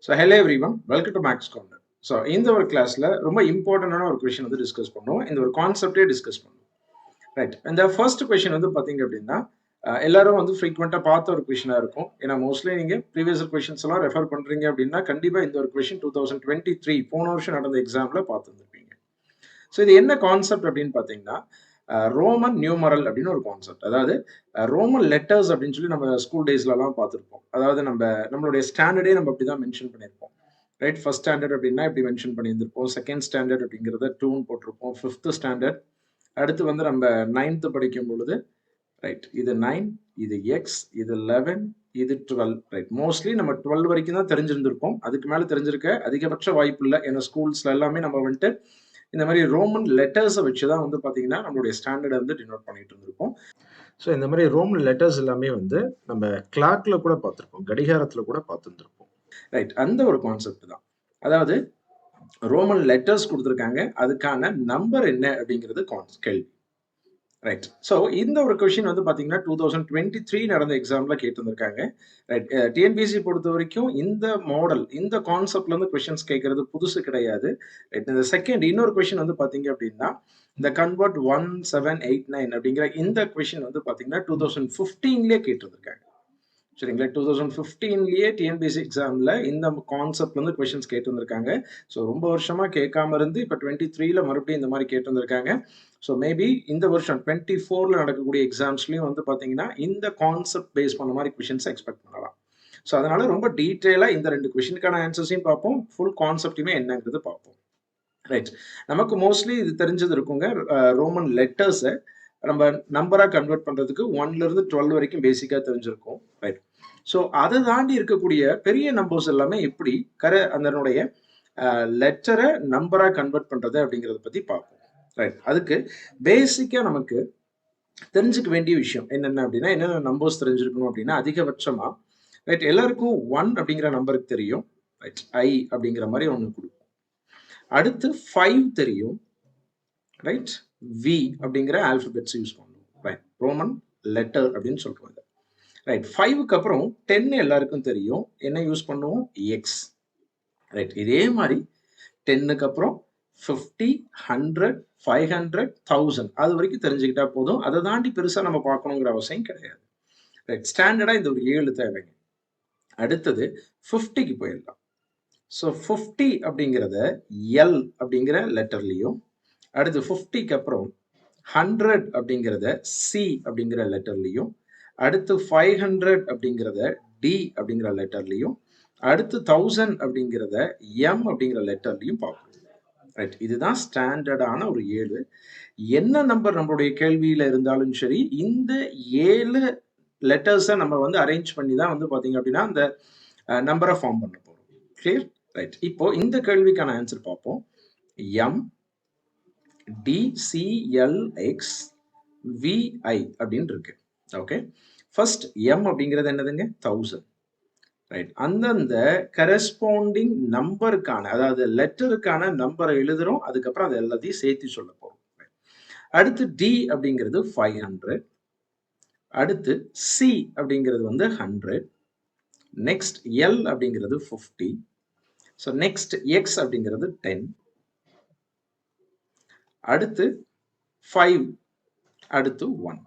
So hello everyone, welcome to Max corner. So இந்த ஒரு கிளாஸ்ல ரொம்ப இம்பார்ட்டண்டான ஒரு கொஷின் வந்து டிஸ்கஸ் பண்ணுவோம். இந்த ஒரு கான்செப்டே டிஸ்கஸ் பண்ணுவோம். ரைட், இந்த ஃபர்ஸ்ட் கொஷின் வந்து பார்த்தீங்க அப்படின்னா எல்லாரும் வந்து ஃப்ரீக்வெண்ட்டாக பார்த்த ஒரு கொஷினாக இருக்கும். ஏன்னா மோஸ்ட்லி நீங்கள் ப்ரீவியஸ் கொஷின்ஸ் எல்லாம் ரெஃபர் பண்ணுறீங்க அப்படின்னா கண்டிப்பாக இந்த ஒரு கொஷின் 2023 போன வருஷம் நடந்த எக்ஸாமில் பார்த்துருந்துருப்பீங்க. ஸோ இது என்ன கான்செப்ட் அப்படின்னு பார்த்தீங்கன்னா ரோமன் நியூமரல் அப்படின்னு ஒரு கான்செப்ட். அதாவது ரோமன் லெட்டர்ஸ் அப்படின்னு சொல்லி நம்ம ஸ்கூல் டேஸ்லலாம் பார்த்துருப்போம். அதாவது நம்மளுடைய ஸ்டாண்டர்டே நம்ம அப்படி தான் மென்ஷன் பண்ணியிருப்போம். ரைட், ஃபர்ஸ்ட் ஸ்டாண்டர்ட் அப்படின்னா இப்படி மென்ஷன் பண்ணியிருந்திருப்போம். செகண்ட் ஸ்டாண்டர்ட் அப்படிங்கிறத 2ன்னு போட்டிருப்போம். ஃபிஃப்த் ஸ்டாண்டர்ட், அடுத்து வந்து நம்ம 9th படிக்கும் பொழுது ரைட் இது 9, இது எக்ஸ், இது 11, இது 12. ரைட், மோஸ்ட்லி நம்ம 12 வரைக்கும் தான் தெரிஞ்சிருந்திருப்போம். அதுக்கு மேலே தெரிஞ்சிருக்க அதிகபட்ச வாய்ப்பு இல்லை. ஏன்னா ஸ்கூல்ஸ்ல எல்லாமே நம்ம வந்துட்டு இந்த மாதிரி ரோமன் லெட்டர்ஸை வச்சு தான் வந்து பார்த்தீங்கன்னா நம்மளுடைய ஸ்டாண்டர்டை வந்து டினோட் பண்ணிட்டு இருந்திருப்போம். ஸோ இந்த மாதிரி ரோமன் லெட்டர்ஸ் எல்லாமே வந்து நம்ம கிளாக்ல கூட பார்த்துருப்போம், கடிகாரத்தில் கூட பார்த்துருந்துருப்போம். ரைட், அந்த ஒரு கான்செப்ட் தான். அதாவது ரோமன் லெட்டர்ஸ் கொடுத்துருக்காங்க, அதுக்கான நம்பர் என்ன அப்படிங்கிறது கேள்வி. ரைட், ஸோ இந்த ஒரு கொஷின் வந்து பார்த்தீங்கன்னா 2023 நடந்த எக்ஸாமில் கேட்டிருந்திருக்காங்க. ரைட், டிஎன்பிஎஸ்சி பொறுத்த வரைக்கும் இந்த மாடல், இந்த கான்செப்ட்லேருந்து கொஷின்ஸ் கேட்கறது புதுசு கிடையாது. ரைட், இந்த செகண்ட் இன்னொரு கொஷின் வந்து பார்த்தீங்க அப்படின்னா இந்த கன்வெர்ட் 1789 அப்படிங்கிற இந்த கொஷின் வந்து பார்த்தீங்கன்னா 2015லேயே கேட்டிருந்திருக்காங்க. சரிங்களா, 2015லேயே டிஎன்பிஎஸ்சி எக்ஸாமில் இந்த கான்செப்ட்லேருந்து கொஷின்ஸ் கேட்டிருந்திருக்காங்க. ஸோ ரொம்ப வருஷமாக கேட்காம இருந்து இப்போ 23ல மறுபடியும் இந்த மாதிரி கேட்டிருந்திருக்காங்க. ஸோ மேபி இந்த வருஷம் 24ல நடக்கக்கூடிய எக்ஸாம்ஸ்லையும் வந்து பார்த்தீங்கன்னா இந்த கான்செப்ட் பேஸ் பண்ண மாதிரி கொஷின்ஸ் எக்ஸ்பெக்ட் பண்ணலாம். ஸோ அதனால ரொம்ப டீட்டெயிலாக இந்த 2 கொஷினுக்கான ஆன்சர்ஸையும் பார்ப்போம், ஃபுல் கான்செப்ட்டுமே என்னங்கிறது பார்ப்போம். ரைட், நமக்கு மோஸ்ட்லி இது தெரிஞ்சது இருக்குங்க. ரோமன் லெட்டர்ஸை நம்ம நம்பராக கன்வெர்ட் பண்ணுறதுக்கு 1லேருந்து 12 வரைக்கும் பேசிக்காக தெரிஞ்சிருக்கும். ரைட், ஸோ அதை தாண்டி இருக்கக்கூடிய பெரிய நம்பர்ஸ் எல்லாமே எப்படி அதனுடைய லெட்டரை நம்பராக கன்வெர்ட் பண்ணுறது அப்படிங்கிறத பற்றி பார்ப்போம். ரைட், அதுக்கு பேசிக்காக நமக்கு தெரிஞ்சுக்க வேண்டிய விஷயம் என்னென்ன அப்படின்னா, என்னென்ன நம்பர்ஸ் தெரிஞ்சிருக்கணும் அப்படின்னா, அதிகபட்சமாக ரைட் எல்லாருக்கும் 1 அப்படிங்கிற நம்பருக்கு தெரியும். ரைட், ஐ அப்படிங்கிற மாதிரி ஒன்று கொடுக்கும். அடுத்து 5 தெரியும். ரைட், வி அப்படிங்கிற ஆல்பபெட்ஸ் யூஸ் பண்ணுவோம். ரைட், ரோமன் லெட்டர் அப்படின்னு சொல்றோம். ரைட், 5க்கு அப்புறம் 10 எல்லாருக்கும் தெரியும். என்ன யூஸ் பண்ணுவோம்? எக்ஸ். ரைட், இதே மாதிரி 10க்கு அப்புறம் 50, 100, 500, 1000 அது வரைக்கும் தெரிஞ்சுக்கிட்டா போதும். அதை தாண்டி பெருசா நம்ம பார்க்கணுங்கிற அவசியம் கிடையாது. ரைட், ஸ்டாண்டர்டா இந்த ஒரு 7 தேவைங்க. அடுத்தது 50க்கு போயிடலாம். ஸோ 50 அப்படிங்கிறத எல் அப்படிங்கிற லெட்டர்லையும், அடுத்து 50க்கு அப்புறம் 100 அப்படிங்கிறத சி அப்படிங்கிற லெட்டர்லையும், அடுத்து 500 அப்படிங்கிறத டி அப்படிங்கிற லெட்டர்லையும், அடுத்து 1000 அப்படிங்கிறத எம் அப்படிங்கிற லெட்டர்லையும் பார்க்கணும். ரைட், இதுதான் ஸ்டாண்டர்டான ஒரு 7. என்ன நம்பர் நம்மளுடைய கேள்வியில இருந்தாலும் சரி, இந்த 7 லெட்டர்ஸை நம்ம வந்து அரேஞ்ச் பண்ணி தான் வந்து பார்த்தீங்க அப்படின்னா அந்த நம்பரை ஃபார்ம் பண்ண போகிறோம். கிளியர்? ரைட், இப்போ இந்த கேள்விக்கான ஆன்சர் பார்ப்போம். எம் டிசிஎல்எக்ஸ் விஐ அப்படின்னு இருக்கு. ஓகே, ஃபர்ஸ்ட் எம் அப்படிங்கிறது என்னதுங்க? 1000. ரைட், அந்தந்த கரெஸ்பாண்டிங் நம்பருக்கான, அதாவது லெட்டருக்கான நம்பரை எழுதுறோம். அதுக்கப்புறம் அது எல்லாத்தையும் சேர்த்து சொல்ல போறோம். அடுத்து டி அப்படிங்கிறது 500. அடுத்து சி அப்படிங்கிறது வந்து 100. நெக்ஸ்ட் எல் அப்படிங்கிறது 50. ஸோ நெக்ஸ்ட் எக்ஸ் அப்படிங்கிறது 10. அடுத்து 5, அடுத்து 1.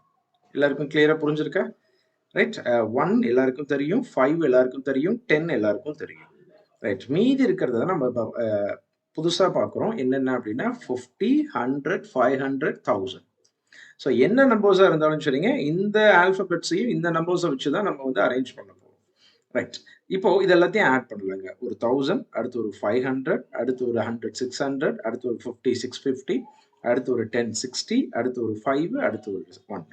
எல்லாருக்கும் கிளியரா புரிஞ்சிருக்கா? ரைட், 1 எல்லாருக்கும் தெரியும், 5 எல்லாருக்கும் தெரியும், 10 எல்லாருக்கும் தெரியும். ரைட், மீதி இருக்கிறத நம்ம புதுசாக பார்க்குறோம். என்னென்ன அப்படின்னா 50, 100, 500, 1000. ஸோ என்ன நம்பர்ஸாக இருந்தாலும் சரிங்க, இந்த ஆல்பபெட்ஸையும் இந்த நம்பர்ஸை வச்சு தான் நம்ம வந்து அரேஞ்ச் பண்ண போகிறோம். ரைட், இப்போ இது எல்லாத்தையும் ஆட் பண்ணலாங்க. ஒரு 1000, அடுத்து ஒரு 500, அடுத்து ஒரு 100, 600, அடுத்து ஒரு 50, 650, அடுத்து ஒரு 10, 60, அடுத்து ஒரு 5, அடுத்து ஒரு 1.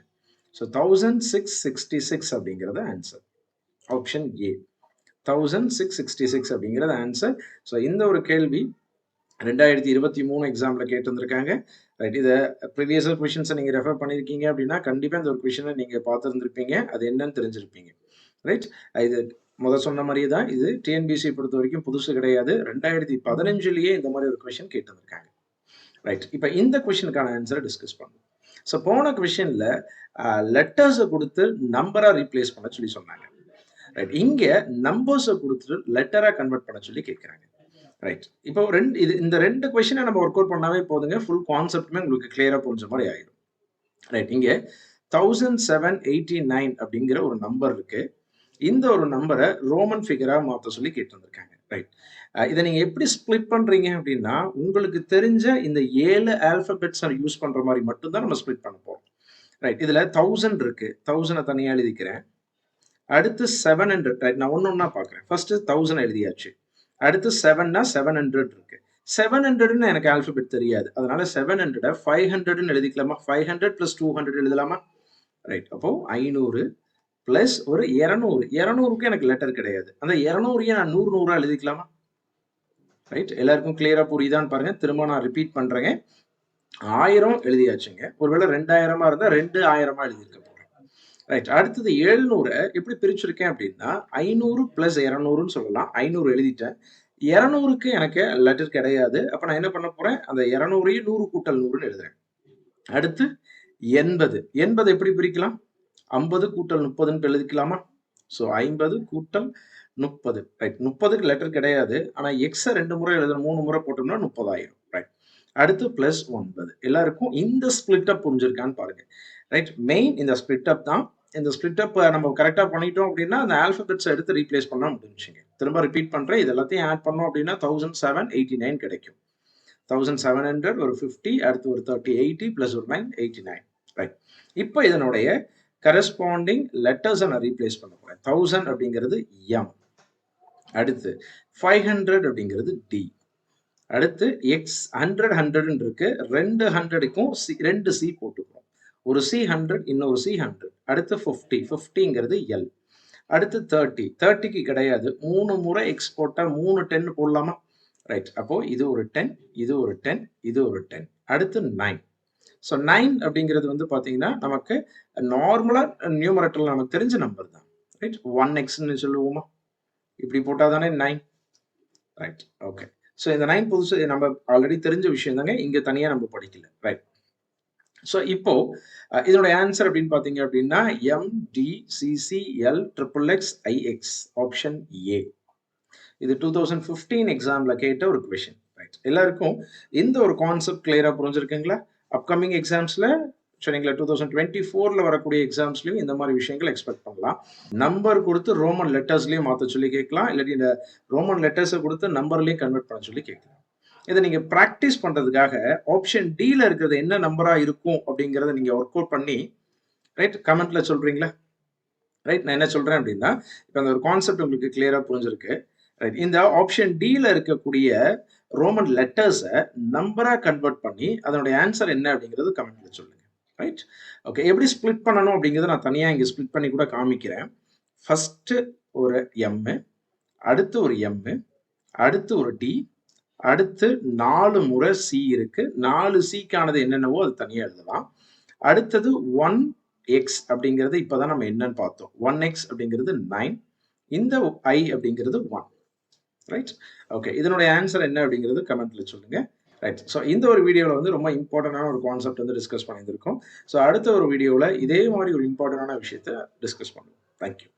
ஸோ 1666 அப்படிங்கிறது ஆன்சர். ஆப்ஷன் ஏ 1666 அப்படிங்கிறது ஆன்சர். ஸோ இந்த ஒரு கேள்வி 2023 எக்ஸாமில் கேட்டிருந்திருக்காங்க. ரைட், இதை ப்ரீவியஸ் கொஷின்ஸை நீங்கள் ரெஃபர் பண்ணியிருக்கீங்க அப்படின்னா கண்டிப்பாக இந்த ஒரு கொஷினை நீங்கள் பார்த்துருந்துருப்பீங்க, அது என்னன்னு தெரிஞ்சிருப்பீங்க. ரைட், இது சொன்ன மாதிரியே தான், இது டிஎன்பிஎஸ்சி பொறுத்த வரைக்கும் புதுசு கிடையாது. 2015லேயே இந்த மாதிரி ஒரு கொஷின் கேட்டிருந்திருக்காங்க. ரைட், இப்போ இந்த கொஷினுக்கான ஆன்சரை டிஸ்கஸ் பண்ணுவோம். ஸோ போன கொஷினில் லெட்டர்ஸை கொடுத்து நம்பராக ரீப்ளேஸ் பண்ண சொல்லி சொன்னாங்க. ரைட். இங்க நம்பர்ஸ குடுத்துட்டு லெட்டரா கன்வெர்ட் பண்ண சொல்லி கேட்கறாங்க. ரைட். இப்போ இந்த 2 கொஸ்டின நம்ம வொர்க் அவுட் பண்ணாவே போதுங்க. ஃபுல் கான்செப்ட்மே உங்களுக்கு கிளியரா புரிஞ்ச மாரி ஆயிடும். ரைட். இங்க 1789 அப்படிங்கிற ஒரு நம்பர் இருக்கு. இந்த ஒரு நம்பர ரோமன் ஃபிகரா மாத்த சொல்லி கேட்டிருந்திருக்காங்க. ரைட். இத நீங்க எப்படி ஸ்ப்ளிட் பண்றீங்க அப்படின்னா, உங்களுக்கு தெரிஞ்ச இந்த 7 ஆல்பபெட்ஸ யூஸ் பண்ற மாரி மட்டும் தான் நம்ம ஸ்ப்ளிட் பண்ண போறோம். ரைட். இதுல 1000 இருக்கு. 1000 தனியா எழுதிக்கிறேன். அடுத்து 700 ரைட். நான் ஒண்ணொண்ணா பார்க்கிறேன். ஃபர்ஸ்ட் 1000 எழுதியாச்சு. அடுத்து 7னா 700 இருக்கு. 700ன்னு எனக்கு ஆல்பபெட் தெரியாது. அதனால 700 500ன்னு எழுதிக்கலாமா? 500 + 200 எழுதலாமா? ரைட். அப்போ 500 பிளஸ் ஒரு 200. 200க்கு எனக்கு லெட்டர் கிடையாது. அந்த 200யும் நான் 100 100ஆ எழுதிக்கலாமா? ரைட். எல்லாருக்கும் கிளியரா புரியுதான்னு பாருங்க. திரும்ப நான் ரிப்பீட் பண்றேங்க. 1000 எழுதியாச்சுங்க. ஒருவேளை 2000ஆ இருந்தா 2000ஆ எழுதியிருக்க போறேன். ரைட். அடுத்தது 700 எப்படி பிரிச்சிருக்கேன் அப்படின்னா, 500 + 200ன்னு சொல்லலாம். 500 எழுதிட்டேன். 200க்கு எனக்கு லெட்டர் கிடையாது. அப்ப நான் என்ன பண்ண போறேன்? அந்த 200யும் 100 கூட்டல் 100ன்னு எழுதுறேன். அடுத்து 80. 80 எப்படி பிரிக்கலாம்? 50 கூட்டல் 30ன்னு எழுதிக்கலாமா? ஸோ 50 கூட்டல் 30. ரைட். 30க்கு லெட்டர் கிடையாது. ஆனா எக்ஸ 2 முறை எழுதணும். 3 முறை போட்டோம்னா 30,000. ரைட். அடுத்து பிளஸ் 9. எல்லாருக்கும் இந்த ஸ்பிளிட் அப் புரிஞ்சிருக்கான்னு பாருங்க. ரைட். மெயின் இந்த ஸ்பிளிட் அப் தான். இந்த ஸ்பிளிட் அப் நம்ம கரெக்ட்டா பண்ணிட்டோம் அப்படின்னா, அந்த ஆல்பபெட்ஸ எடுத்து ரீப்ளேஸ் பண்ணா முடிஞ்சுங்க. திரும்ப ரிப்பீட் பண்றேன். இது எல்லாத்தையும் ஆட் பண்ணோம் அப்படின்னா 1789 கிடைக்கும். 1700 ஒரு 50 அடுத்து ஒரு 30 80 பிளஸ் ஒரு 9 89. ரைட். இப்போ இதனுடைய கரஸ்பாண்டிங் லெட்டர்ஸை நான் ரீப்ளேஸ் பண்ண போறேன். 1000 அப்படிங்கிறது எம். அடுத்து 500 அப்படிங்கிறது டி. அடுத்து எக்ஸ் 100 100 இருக்கு. 2 100க்கும் 2 சி போட்டுக்கிறோம். ஒரு சி 100 இன்னொரு சி 100. அடுத்து 50 50ங்கிறது எல். அடுத்து 30 30க்கு கிடையாது. 3 முறை எக்ஸ் போட்டா 3 10 போடலாமா? ரைட். அப்போ இது ஒரு 10 இது ஒரு 10 இது ஒரு 10. அடுத்து 9. ஸோ 9 அப்படிங்கிறது வந்து பார்த்தீங்கன்னா, நமக்கு நார்மலா நியூமரேட்டர்ல நமக்கு தெரிஞ்ச நம்பர் தான். ரைட். 1xன்னு சொல்லுவோமா? இப்படி போட்டா தானே 9. ரைட். ஓகே. ஸோ இந்த 9 புதுசு நம்ம ஆல்ரெடி தெரிஞ்ச விஷயம் தாங்க. இங்க தனியா நம்ம படிக்கல. ரைட். ஸோ இப்போ இதோட ஆன்சர் அப்படின்னு பார்த்தீங்க அப்படின்னா, MDCCL XXX ஆப்ஷன் ஏ. இது 2015 எக்ஸாம்ல கேட்ட ஒரு கொஸ்டின். ரைட். எல்லாருக்கும் இந்த ஒரு கான்செப்ட் கிளியரா புரிஞ்சிருக்குங்களா? அப்கமிங் எக்ஸாம்ஸ்ல சரிங்களா 2024ல வரக்கூடிய எக்ஸாம்ஸ்லயும் இந்த மாதிரி விஷயங்கள் எக்ஸ்பெக்ட் பண்ணலாம். நம்பர் கொடுத்து ரோமன் லெட்டர்ஸ்லயும் மாத்த சொல்லி கேட்கலாம். இல்லாட்டி இந்த ரோமன் லெட்டர்ஸை கொடுத்து நம்பர்லயும் கன்வெர்ட் பண்ண சொல்லி கேட்கலாம். இதை நீங்க பிராக்டிஸ் பண்றதுக்காக ஆப்ஷன் டில இருக்கிறது என்ன நம்பரா இருக்கும் அப்படிங்கறத நீங்க ஒர்க் அவுட் பண்ணி ரைட் கமெண்ட்ல சொல்றீங்களா? ரைட். நான் என்ன சொல்றேன் அப்படின்னா, இப்போ அந்த ஒரு கான்செப்ட் உங்களுக்கு கிளியரா புரிஞ்சிருக்கு. ரைட். இந்த ஆப்ஷன் டில இருக்கக்கூடிய ரோமன் லெட்டர்ஸை நம்பரா கன்வெர்ட் பண்ணி அதனுடைய ஆன்சர் என்ன அப்படிங்கிறது கமெண்ட்ல சொல்லுங்க. ரைட். ஓகே. எப்படி ஸ்ப்ளிட் பண்ணணும் அப்படிங்கிறத நான் தனியா இங்க ஸ்ப்ளிட் பண்ணி கூட காமிக்கிறேன். ஃபர்ஸ்ட் ஒரு எம், அடுத்து ஒரு எம், அடுத்து ஒரு டி, அடுத்து 4 முறை சி இருக்கு. 4 சிக்கானது என்னென்னவோ அது தனியா எழுதலாம். அடுத்தது 1x அப்படிங்கிறது இப்பதான் நம்ம என்னன்னு பார்த்தோம். 1x அப்படிங்கிறது 9. இந்த I அப்படிங்கிறது 1. ரைட். ஓகே. இதனுடைய ஆன்சர் என்ன அப்படிங்கிறது கமெண்ட்ல சொல்லுங்க. ரைட். ஸோ இந்த ஒரு வீடியோவில் வந்து ரொம்ப இம்பார்ட்டண்டான ஒரு கான்செப்ட் வந்து டிஸ்கஸ் பண்ணியிருக்கோம். ஸோ அடுத்த ஒரு வீடியோவில் இதே மாதிரி ஒரு இம்பார்ட்டண்டான விஷயத்தை டிஸ்கஸ் பண்ணுவோம். தேங்க்யூ.